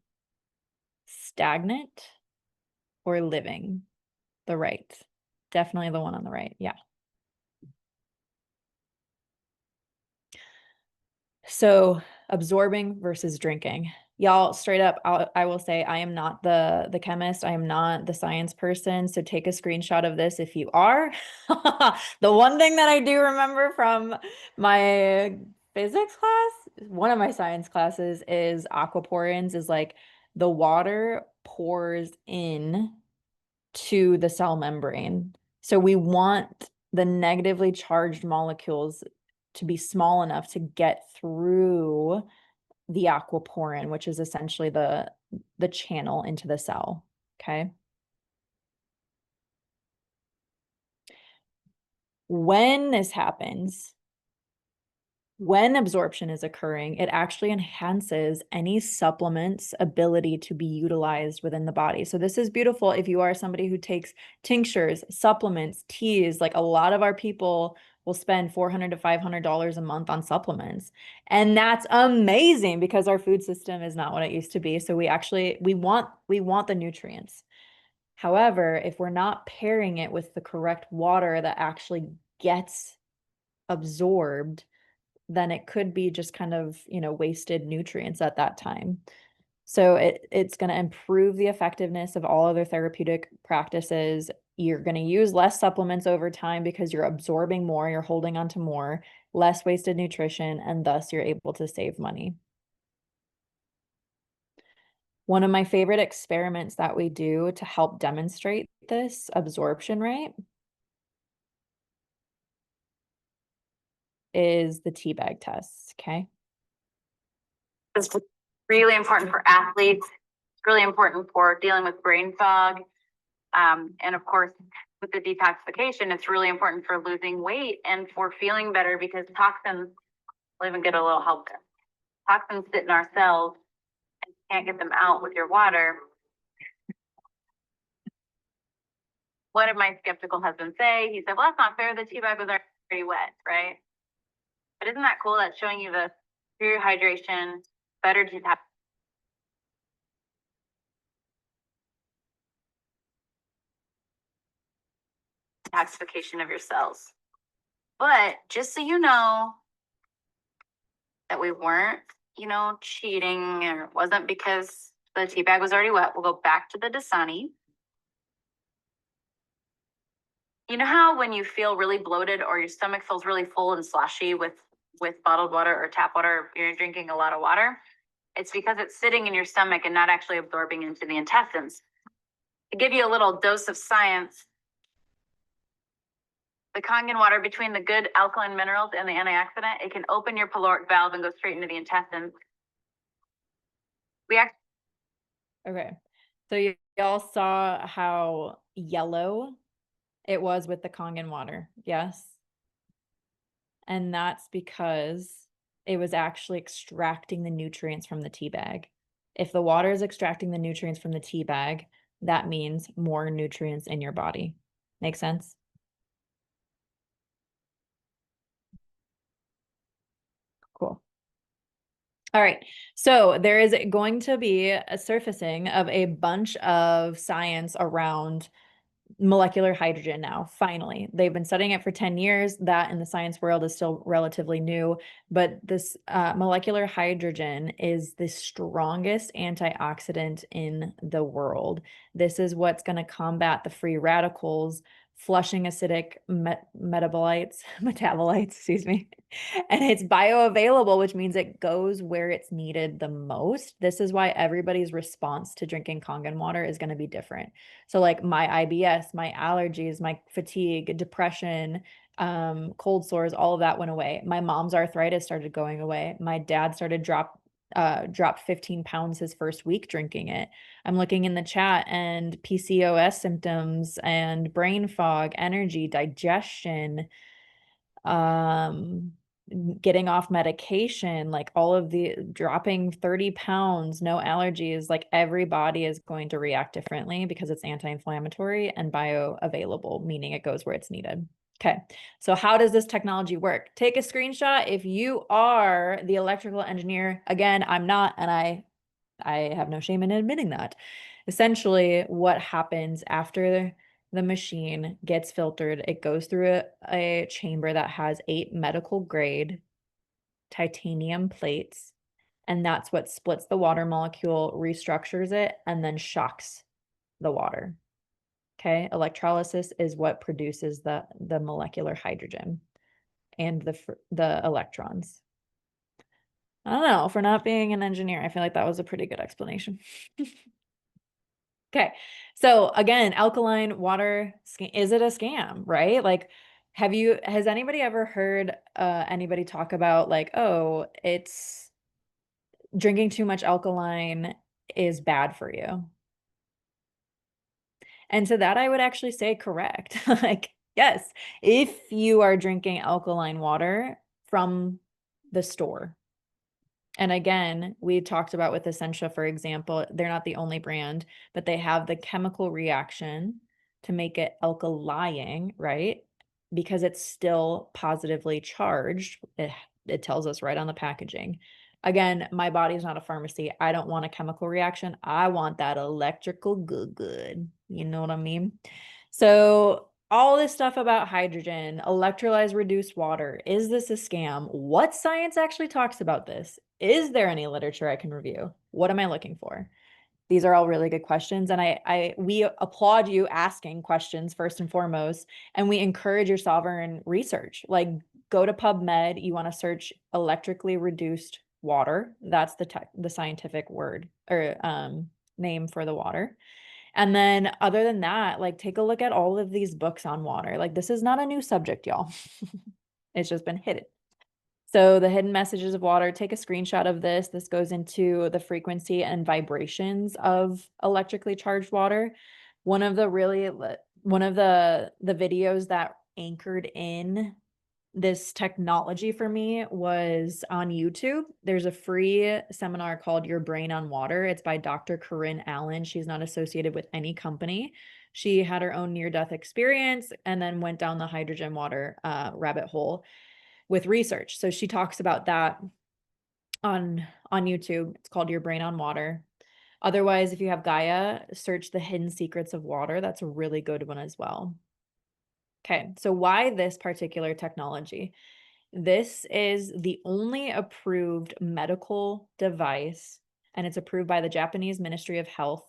Stagnant or living? The right. Definitely the one on the right. Yeah. So absorbing versus drinking. Y'all, straight up, I will say I am not the chemist. I am not the science person. So take a screenshot of this if you are. The one thing that I do remember from my physics class, one of my science classes, is aquaporins, is like the water pours in to the cell membrane. So we want the negatively charged molecules to be small enough to get through the aquaporin, which is essentially the channel into the cell. Okay. When this happens, when absorption is occurring, it actually enhances any supplement's ability to be utilized within the body. So this is beautiful if you are somebody who takes tinctures, supplements, teas. Like a lot of our people will spend $400 to $500 a month on supplements. And that's amazing because our food system is not what it used to be. So we want the nutrients. However, if we're not pairing it with the correct water that actually gets absorbed, then it could be just kind of, wasted nutrients at that time. So it's going to improve the effectiveness of all other therapeutic practices. You're going to use less supplements over time because you're absorbing more, you're holding on to more, less wasted nutrition, and thus you're able to save money. One of my favorite experiments that we do to help demonstrate this absorption rate is the tea bag test. Okay.
It's really important for athletes. It's really important for dealing with brain fog. And of course, with the detoxification, it's really important for losing weight and for feeling better because toxins, we'll even get a little help there. Toxins sit in our cells and you can't get them out with your water. What did my skeptical husband say? He said, well, that's not fair. The tea bag was already wet, right? But isn't that cool? That's showing you the superior hydration, better detoxification of your cells. But just so you know that we weren't, cheating, or it wasn't because the tea bag was already wet. We'll go back to the Dasani. You know how when you feel really bloated or your stomach feels really full and sloshy with bottled water or tap water, you're drinking a lot of water? It's because it's sitting in your stomach and not actually absorbing into the intestines. To give you a little dose of science, the Kangen water, between the good alkaline minerals and the antioxidant, it can open your pyloric valve and go straight into the intestines.
Okay. So y'all saw how yellow it was with the Kangen water. Yes. And that's because it was actually extracting the nutrients from the tea bag. If the water is extracting the nutrients from the tea bag, that means more nutrients in your body. Make sense? Cool. All right. So there is going to be a surfacing of a bunch of science around molecular hydrogen now, finally. They've been studying it for 10 years. That in the science world is still relatively new, but this molecular hydrogen is the strongest antioxidant in the world. This is what's going to combat the free radicals, flushing acidic metabolites, excuse me. And it's bioavailable, which means it goes where it's needed the most. This is why everybody's response to drinking Kangen water is going to be different. So like my IBS, my allergies, my fatigue, depression, cold sores, all of that went away. My mom's arthritis started going away. My dad started dropped 15 pounds his first week drinking it. I'm looking in the chat, and PCOS symptoms and brain fog, energy, digestion, getting off medication, like all of the dropping 30 pounds, no allergies, like every body is going to react differently because it's anti-inflammatory and bioavailable, meaning it goes where it's needed. Okay, so how does this technology work? Take a screenshot if you are the electrical engineer. Again, I'm not, and I have no shame in admitting that. Essentially, what happens after the machine gets filtered, it goes through a chamber that has 8 medical grade titanium plates, and that's what splits the water molecule, restructures it, and then shocks the water. Okay, electrolysis is what produces the molecular hydrogen and the electrons. I don't know, for not being an engineer, I feel like that was a pretty good explanation. Okay, so again, alkaline water, is it a scam, right? Like, has anybody ever heard anybody talk about like, oh, it's drinking too much alkaline is bad for you? And to that, I would actually say correct. Like, yes, if you are drinking alkaline water from the store. And again, we talked about with Essentia, for example, they're not the only brand, but they have the chemical reaction to make it alkalying, right? Because it's still positively charged. It tells us right on the packaging. Again, my body's not a pharmacy. I don't want a chemical reaction. I want that electrical good. You know what I mean? So all this stuff about hydrogen, electrolyzed reduced water, is this a scam? What science actually talks about this? Is there any literature I can review? What am I looking for? These are all really good questions, and we applaud you asking questions first and foremost, and we encourage your sovereign research. Like, go to PubMed, you want to search electrically reduced water. That's the scientific word or name for the water. And then other than that, like take a look at all of these books on water. Like this is not a new subject, y'all. It's just been hidden. So the hidden messages of water, take a screenshot of this. This goes into the frequency and vibrations of electrically charged water. One of the videos that anchored in this technology for me was on YouTube. There's a free seminar called Your Brain on Water. It's by Dr. Corinne Allen. She's not associated with any company. She had her own near-death experience and then went down the hydrogen water rabbit hole with research. So she talks about that on YouTube. It's called Your Brain on Water. Otherwise, if you have Gaia, search The Hidden Secrets of Water. That's a really good one as well. Okay, so why this particular technology? This is the only approved medical device, and it's approved by the Japanese Ministry of Health,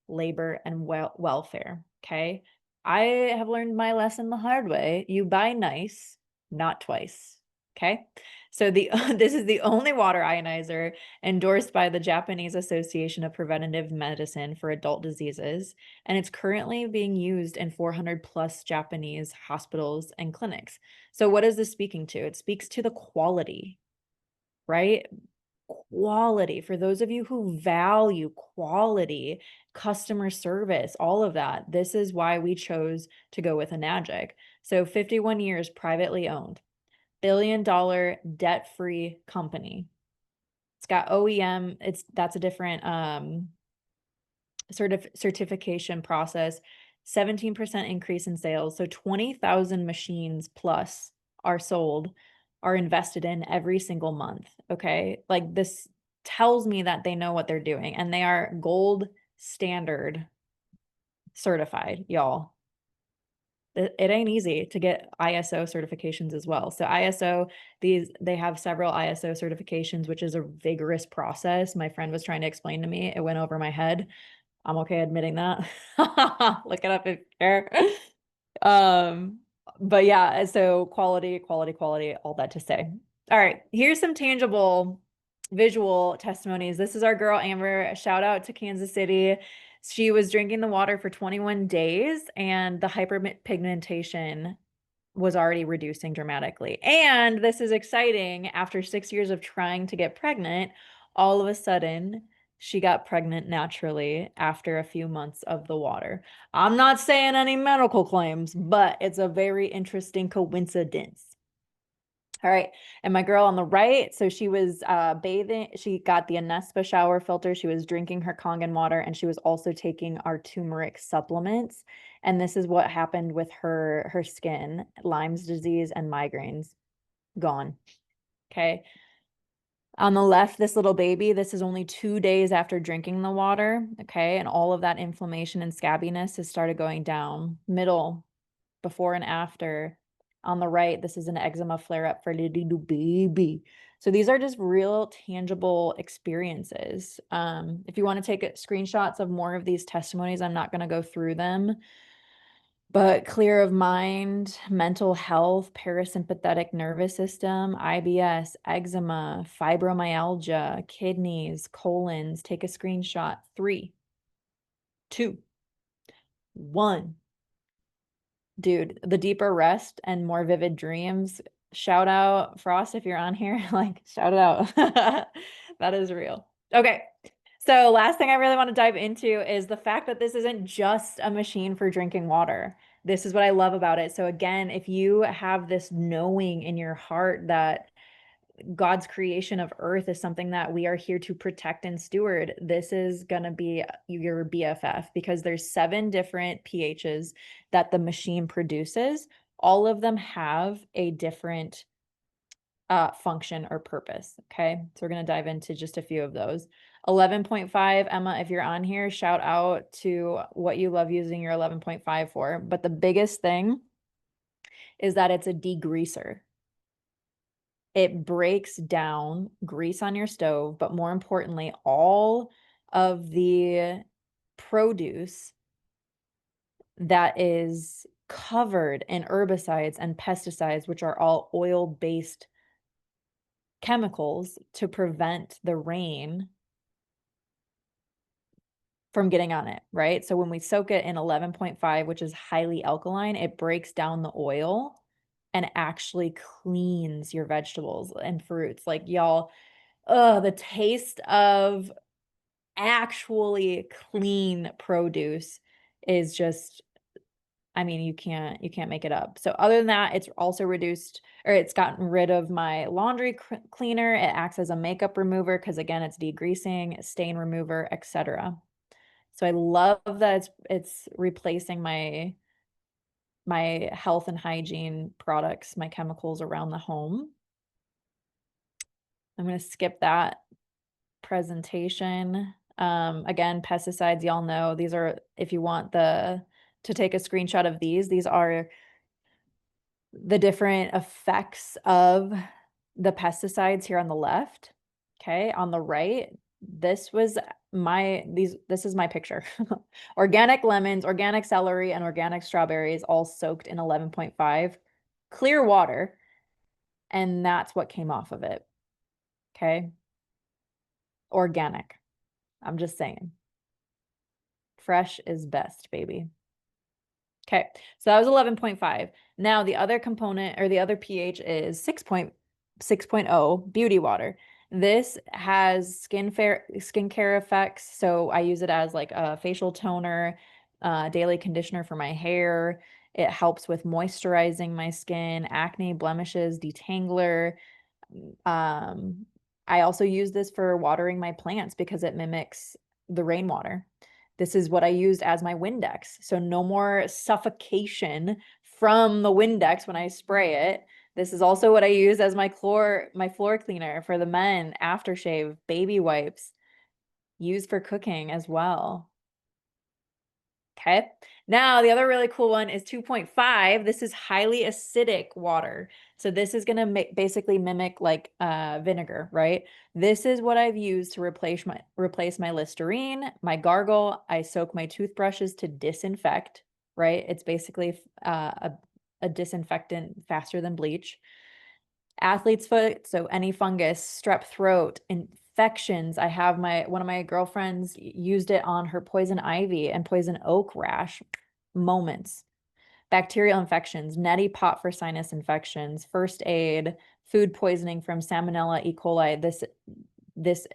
Labor, and Welfare. Okay, I have learned my lesson the hard way. You buy nice, not twice. Okay, so this is the only water ionizer endorsed by the Japanese Association of Preventive Medicine for Adult Diseases, and it's currently being used in 400 plus Japanese hospitals and clinics. So what is this speaking to? It speaks to the quality, right? Quality. For those of you who value quality, customer service, all of that, this is why we chose to go with Enagic. So 51 years privately owned, billion-dollar debt-free company. It's got OEM, that's a different certification process, 17% increase in sales. So 20,000 machines plus are invested in every single month. Okay. Like this tells me that they know what they're doing, and they are gold standard certified, y'all. It ain't easy to get ISO certifications as well. So ISO, they have several ISO certifications, which is a vigorous process. My friend was trying to explain to me, it went over my head. I'm okay admitting that. Look it up if you care. But yeah, so quality, all that to say. All right, here's some tangible visual testimonies. This is our girl Amber. Shout out to Kansas City. She was drinking the water for 21 days and the hyperpigmentation was already reducing dramatically. And this is exciting. After 6 years of trying to get pregnant, all of a sudden she got pregnant naturally after a few months of the water. I'm not saying any medical claims, but it's a very interesting coincidence. All right. And my girl on the right, so she was bathing. She got the Anespa shower filter. She was drinking her Kangen water, and she was also taking our turmeric supplements. And this is what happened with her skin: Lyme's disease and migraines gone. Okay. On the left, this little baby, this is only 2 days after drinking the water. Okay. And all of that inflammation and scabbiness has started going down. Middle, before and after. On the right, this is an eczema flare-up for little baby. So these are just real tangible experiences. If you want to take screenshots of more of these testimonies, I'm not going to go through them, but clear of mind, mental health, parasympathetic nervous system, IBS, eczema, fibromyalgia, kidneys, colons, take a screenshot. 3, 2, 1. Dude, the deeper rest and more vivid dreams. Shout out Frost if you're on here. Like, shout it out. That is real. Okay. So last thing I really want to dive into is the fact that this isn't just a machine for drinking water. This is what I love about it. So again, if you have this knowing in your heart that God's creation of earth is something that we are here to protect and steward, this is going to be your BFF, because there's 7 different pHs that the machine produces. All of them have a different function or purpose. Okay. So we're going to dive into just a few of those. 11.5, Emma, if you're on here, shout out to what you love using your 11.5 for. But the biggest thing is that it's a degreaser. It breaks down grease on your stove, but more importantly, all of the produce that is covered in herbicides and pesticides, which are all oil-based chemicals to prevent the rain from getting on it, right? So when we soak it in 11.5, which is highly alkaline, it breaks down the oil and actually cleans your vegetables and fruits. Like, y'all, the taste of actually clean produce is just, I mean, you can't make it up. So other than that, it's also reduced, or it's gotten rid of my laundry cleaner. It acts as a makeup remover because again, it's degreasing, stain remover, etc. So I love that it's replacing my health and hygiene products, my chemicals around the home. I'm going to skip that presentation. Again, pesticides, y'all know these are, if you want to take a screenshot of these are the different effects of the pesticides here on the left. Okay, on the right, this is my picture. Organic lemons, organic celery, and organic strawberries all soaked in 11.5 clear water, and that's what came off of it. Okay, organic. I'm just saying. Fresh is best, baby. Okay, so that was 11.5. Now the other component, or the other pH, is 6.0 beauty water. This has skincare effects. So I use it as like a facial toner, daily conditioner for my hair. It helps with moisturizing my skin, acne, blemishes, detangler. I also use this for watering my plants because it mimics the rainwater. This is what I used as my Windex. So no more suffocation from the Windex when I spray it. This is also what I use as my floor cleaner for the men, aftershave, baby wipes, used for cooking as well. Okay. Now, the other really cool one is 2.5. This is highly acidic water. So this is going to basically mimic like vinegar, right? This is what I've used to replace my Listerine, my gargle. I soak my toothbrushes to disinfect, right? It's basically a disinfectant faster than bleach. Athlete's foot, so any fungus, strep throat, infections. I have one of my girlfriends used it on her poison ivy and poison oak rash moments. Bacterial infections, neti pot for sinus infections, first aid, food poisoning from Salmonella, E. coli. This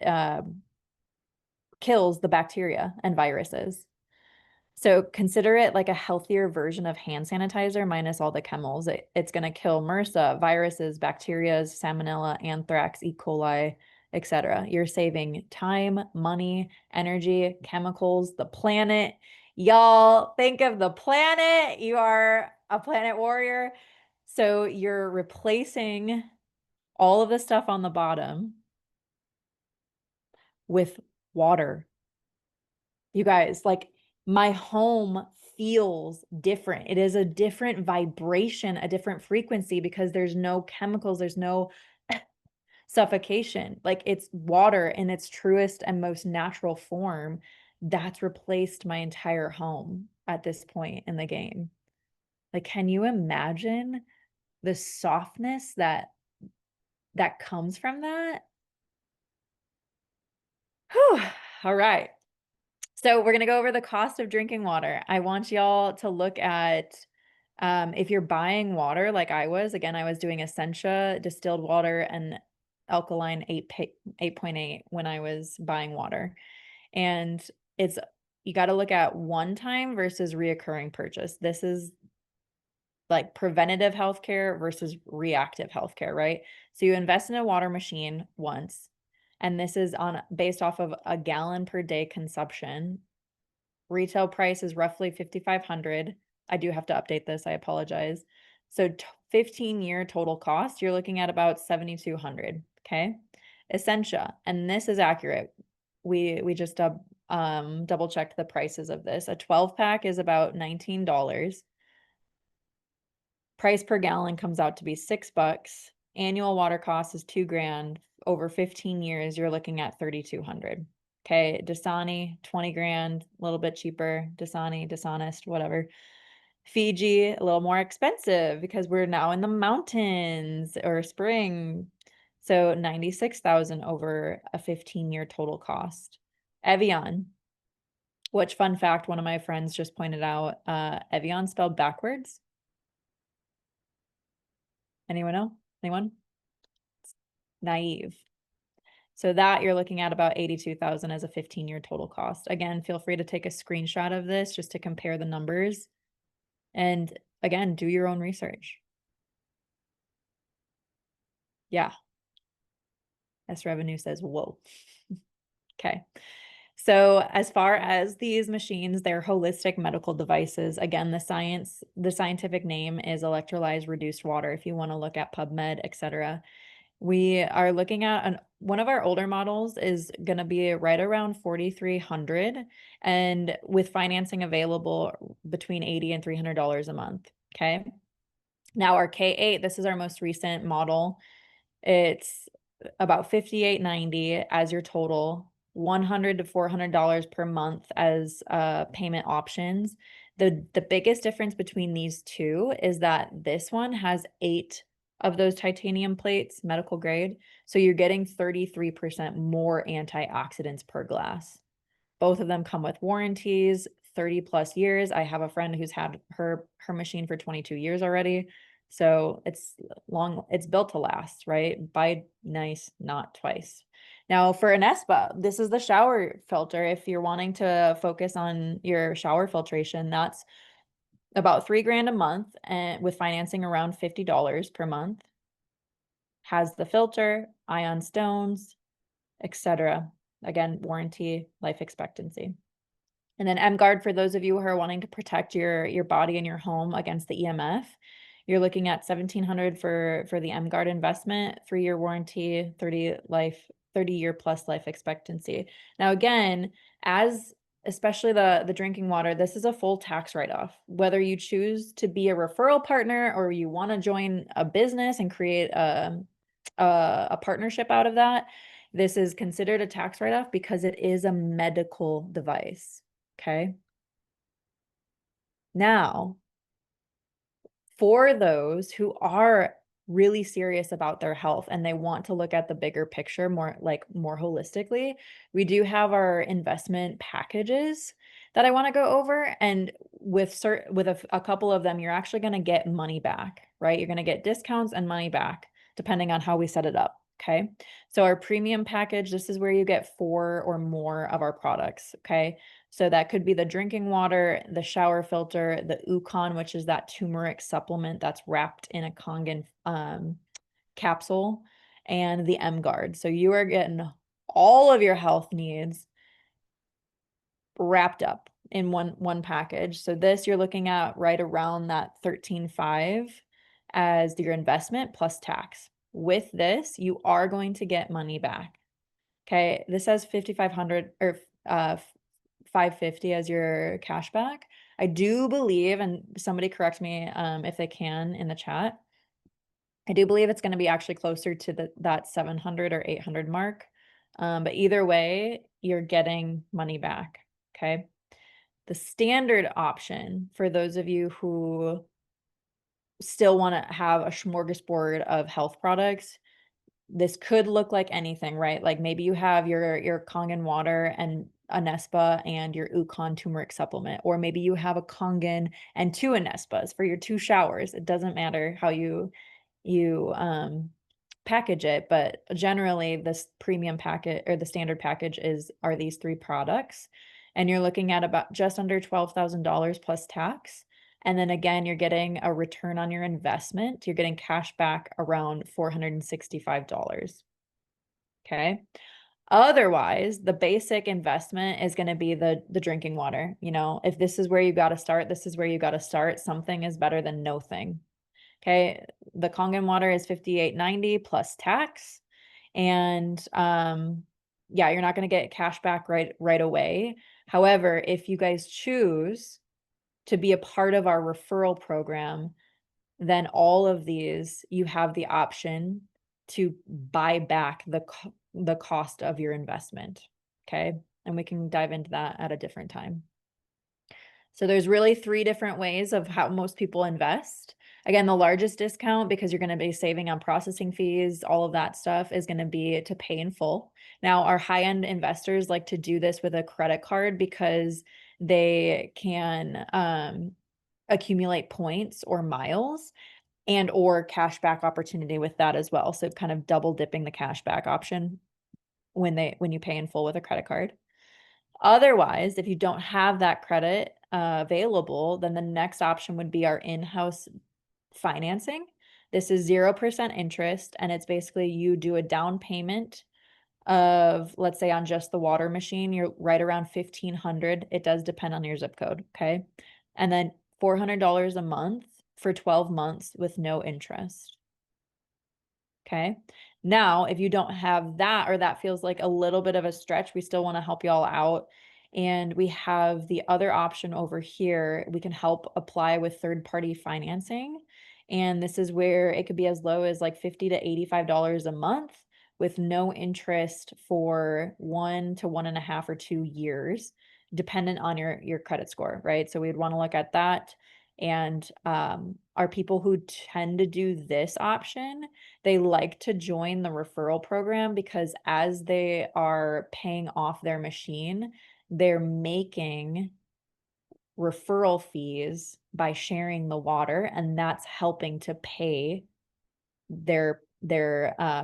kills the bacteria and viruses. So consider it like a healthier version of hand sanitizer minus all the chemicals. It's going to kill MRSA, viruses, bacteria, Salmonella, anthrax, E. coli, etc. You're saving time, money, energy, chemicals, the planet. Y'all think of the planet. You are a planet warrior. So you're replacing all of the stuff on the bottom with water. You guys, like my home feels different. It is a different vibration, a different frequency because there's no chemicals, there's no suffocation. Like it's water in its truest and most natural form. That's replaced my entire home at this point in the game. Like, can you imagine the softness that comes from that? Whew. All right. So we're going to go over the cost of drinking water. I want y'all to look at if you're buying water like I was, again, I was doing Essentia, distilled water, and alkaline 8.8 when I was buying water. And you got to look at one time versus reoccurring purchase. This is like preventative healthcare versus reactive healthcare, right? So you invest in a water machine once, and this is based off of a gallon per day consumption. Retail price is roughly $5,500. I do have to update this. I apologize. So 15-year total cost, you're looking at about $7,200. Okay. Essentia, and this is accurate. We just double checked the prices of this. A 12 pack is about $19. Price per gallon comes out to be $6. Annual water cost is $2,000. Over 15 years, you're looking at $3,200. Okay, Dasani, 20 grand, a little bit cheaper. Dasani, dishonest, whatever. Fiji, a little more expensive because we're now in the mountains or spring. So 96,000 over a 15-year total cost. Evian, which fun fact, one of my friends just pointed out, Evian spelled backwards. Anyone know? Anyone? Naive. So that you're looking at about 82,000 as a 15-year total cost. Again, feel free to take a screenshot of this just to compare the numbers. And again, do your own research. Yeah. S revenue says, whoa. Okay. So as far as these machines, they're holistic medical devices. Again, the scientific name is electrolyzed reduced water if you want to look at PubMed, etc. We are looking at one of our older models is going to be right around 4,300, and with financing available between $80 and $300 a month. Okay. Now our K8, this is our most recent model. It's about $5,890 as your total, $100 to $400 per month as payment options. The biggest difference between these two is that this one has 8 of those titanium plates, medical grade. So you're getting 33% more antioxidants per glass. Both of them come with warranties, 30 plus years. I have a friend who's had her machine for 22 years already. So it's built to last, right? Buy nice, not twice. Now for an ESPA, this is the shower filter. If you're wanting to focus on your shower filtration, that's about $3,000 a month, and with financing around $50 per month. Has the filter, ion stones, etc. Again, warranty, life expectancy. And then MGuard, for those of you who are wanting to protect your body and your home against the EMF, You're looking at $1,700 for the MGuard investment, 3-year warranty, 30-year plus life expectancy. Now, again, especially the drinking water, this is a full tax write-off. Whether you choose to be a referral partner or you want to join a business and create a partnership out of that, this is considered a tax write-off because it is a medical device. Okay. Now, for those who are really serious about their health and they want to look at the bigger picture more holistically, we do have our investment packages that I want to go over. And with a couple of them, you're actually going to get money back, right? You're going to get discounts and money back depending on how we set it up. Okay. So our premium package, this is where you get 4 or more of our products. Okay. So that could be the drinking water, the shower filter, the Ukon, which is that turmeric supplement that's wrapped in a Kangen capsule, and the MGuard. So you are getting all of your health needs wrapped up in one package. So this you're looking at right around that 13.5 as your investment plus tax. With this, you are going to get money back. Okay, this says 5,500 or 550 as your cash back. I do believe, and somebody correct me if they can in the chat, I do believe it's going to be actually closer to that 700 or 800 mark. But either way, you're getting money back. Okay. The standard option for those of you who still want to have a smorgasbord of health products, this could look like anything, right? Like maybe you have your Kangen water and Anespa and your Ukon turmeric supplement, or maybe you have a Kangen and 2 Anespas for your 2 showers. It doesn't matter how you package it, but generally this premium packet or the standard package are these 3 products, and you're looking at about just under $12,000 plus tax. And then again, you're getting a return on your investment. You're getting cash back around $465. Okay. Otherwise, the basic investment is going to be the drinking water. You know, if this is where you got to start, this is where you got to start. Something is better than nothing. Okay. The Kangen water is $58.90 plus tax. And yeah, you're not going to get cash back right away. However, if you guys choose to be a part of our referral program, then all of these, you have the option to buy back the cost of your investment. Okay. And we can dive into that at a different time. So there's really 3 different ways of how most people invest. Again, the largest discount, because you're going to be saving on processing fees, all of that stuff, is going to be to pay in full. Now, our high-end investors like to do this with a credit card because they can accumulate points or miles and or cash back opportunity with that as well. So kind of double dipping the cash back option when you pay in full with a credit card. Otherwise, if you don't have that credit available, then the next option would be our in-house financing. This is 0% interest, and it's basically you do a down payment of, let's say on just the water machine, you're right around $1,500. It does depend on your zip code. Okay. And then $400 a month for 12 months with no interest. Okay. Now, if you don't have that, or that feels like a little bit of a stretch, we still want to help you all out. And we have the other option over here. We can help apply with third-party financing. And this is where it could be as low as like $50 to $85 a month with no interest for 1 to 1.5 or 2 years, dependent on your credit score, right? So we'd want to look at that. And our people who tend to do this option, they like to join the referral program because as they are paying off their machine, they're making referral fees by sharing the water, and that's helping to pay their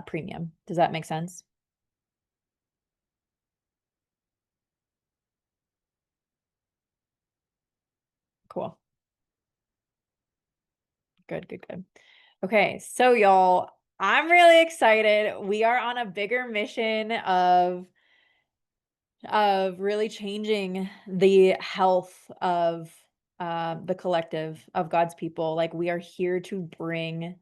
premium. Does that make sense? Cool. Good. Okay, so y'all, I'm really excited. We are on a bigger mission of really changing the health of the collective of God's people. Like we are here to bring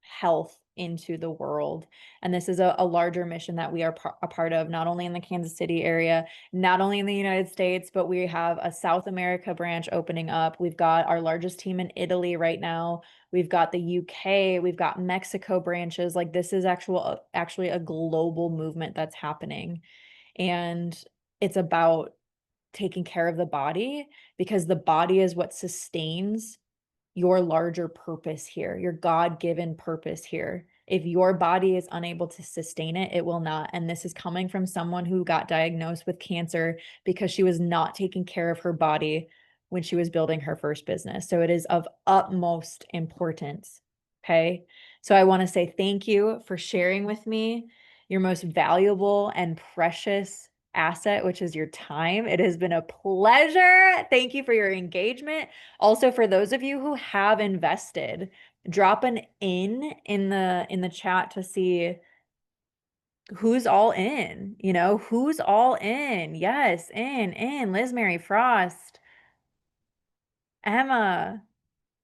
health into the world. And this is a larger mission that we are a part of, not only in the Kansas City area, not only in the United States, but we have a South America branch opening up. We've got our largest team in Italy right now. We've got the UK, we've got Mexico branches. Like this is actually a global movement that's happening. And it's about taking care of the body because the body is what sustains your larger purpose here, your God-given purpose here. If your body is unable to sustain it, it will not. And this is coming from someone who got diagnosed with cancer because she was not taking care of her body when she was building her first business. So it is of utmost importance. Okay. So I want to say thank you for sharing with me your most valuable and precious asset, which is your time. It has been a pleasure. Thank you for your engagement. Also, for those of you who have invested, drop an in the chat to see who's all in, who's all in. Yes, in. Liz Mary Frost, Emma,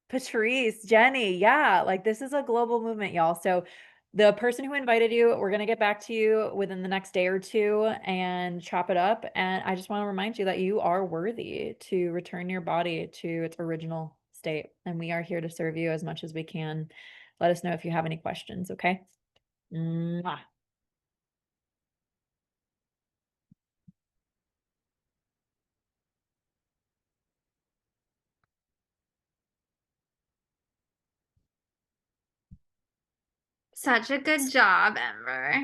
Patrice, Jenny. Yeah, like this is a global movement, y'all. So the person who invited you, we're going to get back to you within the next day or two and chop it up. And I just want to remind you that you are worthy to return your body to its original state. And we are here to serve you as much as we can. Let us know if you have any questions, okay? Mwah.
Such a good job, Ember.